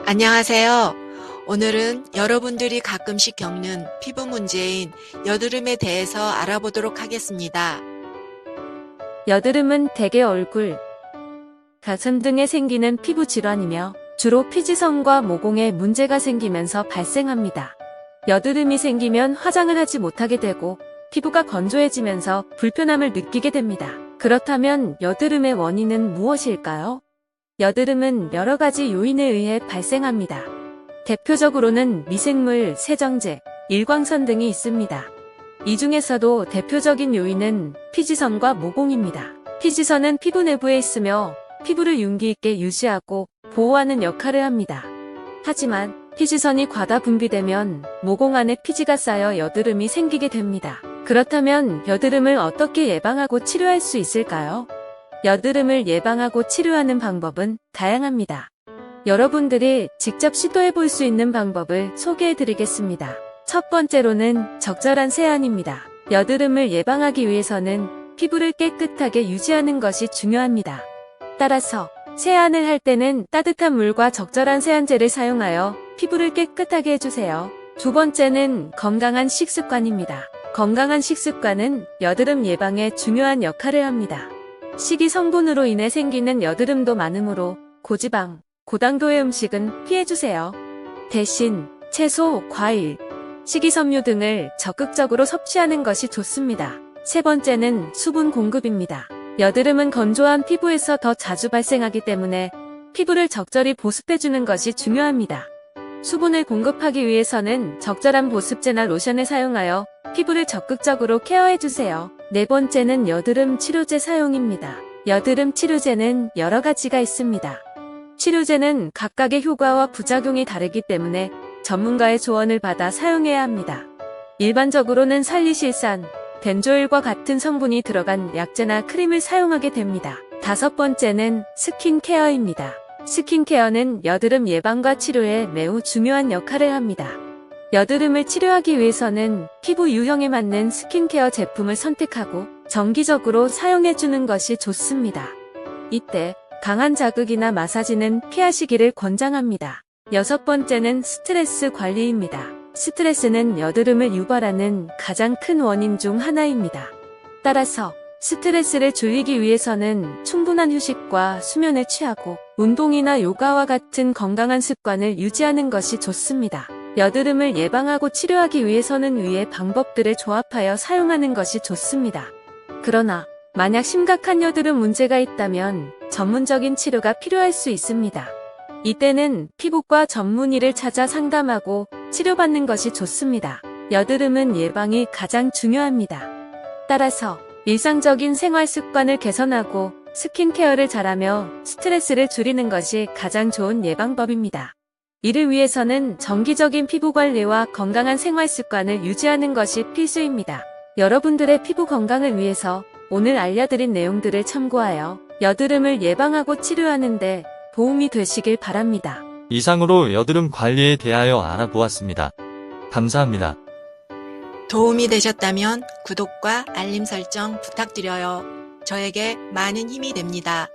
안녕하세요. 오늘은 여러분들이 가끔씩 겪는 피부 문제인 여드름에 대해서 알아보도록 하겠습니다. 여드름은 대개 얼굴, 가슴 등에 생기는 피부 질환이며 주로 피지선과 모공에 문제가 생기면서 발생합니다. 여드름이 생기면 화장을 하지 못하게 되고 피부가 건조해지면서 불편함을 느끼게 됩니다. 그렇다면 여드름의 원인은 무엇일까요? 여드름은 여러 가지 요인에 의해 발생합니다. 대표적으로는 미생물, 세정제, 일광선 등이 있습니다. 이 중에서도 대표적인 요인은 피지선과 모공입니다. 피지선은 피부 내부에 있으며 피부를 윤기 있게 유지하고 보호하는 역할을 합니다. 하지만 피지선이 과다 분비되면 모공 안에 피지가 쌓여 여드름이 생기게 됩니다. 그렇다면 여드름을 어떻게 예방하고 치료할 수 있을까요? 여드름을 예방하고 치료하는 방법은 다양합니다. 여러분들이 직접 시도해 볼 수 있는 방법을 소개해 드리겠습니다. 첫 번째로는 적절한 세안입니다. 여드름을 예방하기 위해서는 피부를 깨끗하게 유지하는 것이 중요합니다. 따라서 세안을 할 때는 따뜻한 물과 적절한 세안제를 사용하여 피부를 깨끗하게 해주세요. 두 번째는 건강한 식습관입니다. 건강한 식습관은 여드름 예방에 중요한 역할을 합니다. 식이 성분으로 인해 생기는 여드름도 많으므로 고지방, 고당도의 음식은 피해주세요. 대신 채소, 과일, 식이섬유 등을 적극적으로 섭취하는 것이 좋습니다. 세 번째는 수분 공급입니다. 여드름은 건조한 피부에서 더 자주 발생하기 때문에 피부를 적절히 보습해주는 것이 중요합니다. 수분을 공급하기 위해서는 적절한 보습제나 로션을 사용하여 피부를 적극적으로 케어해주세요. 네 번째는 여드름 치료제 사용입니다. 여드름 치료제는 여러 가지가 있습니다. 치료제는 각각의 효과와 부작용이 다르기 때문에 전문가의 조언을 받아 사용해야 합니다. 일반적으로는 살리실산, 벤조일과 같은 성분이 들어간 약제나 크림을 사용하게 됩니다. 다섯 번째는 스킨케어입니다. 스킨케어는 여드름 예방과 치료에 매우 중요한 역할을 합니다. 여드름을 치료하기 위해서는 피부 유형에 맞는 스킨케어 제품을 선택하고 정기적으로 사용해주는 것이 좋습니다. 이때 강한 자극이나 마사지는 피하시기를 권장합니다. 여섯 번째는 스트레스 관리입니다. 스트레스는 여드름을 유발하는 가장 큰 원인 중 하나입니다. 따라서 스트레스를 줄이기 위해서는 충분한 휴식과 수면을 취하고 운동이나 요가와 같은 건강한 습관을 유지하는 것이 좋습니다. 여드름을 예방하고 치료하기 위해서는 위의 방법들을 조합하여 사용하는 것이 좋습니다. 그러나 만약 심각한 여드름 문제가 있다면 전문적인 치료가 필요할 수 있습니다. 이때는 피부과 전문의를 찾아 상담하고 치료받는 것이 좋습니다. 여드름은 예방이 가장 중요합니다. 따라서 일상적인 생활 습관을 개선하고 스킨케어를 잘하며 스트레스를 줄이는 것이 가장 좋은 예방법입니다. 이를 위해서는 정기적인 피부 관리와 건강한 생활 습관을 유지하는 것이 필수입니다. 여러분들의 피부 건강을 위해서 오늘 알려드린 내용들을 참고하여 여드름을 예방하고 치료하는 데 도움이 되시길 바랍니다. 이상으로 여드름 관리에 대하여 알아보았습니다. 감사합니다. 도움이 되셨다면 구독과 알림 설정 부탁드려요. 저에게 많은 힘이 됩니다.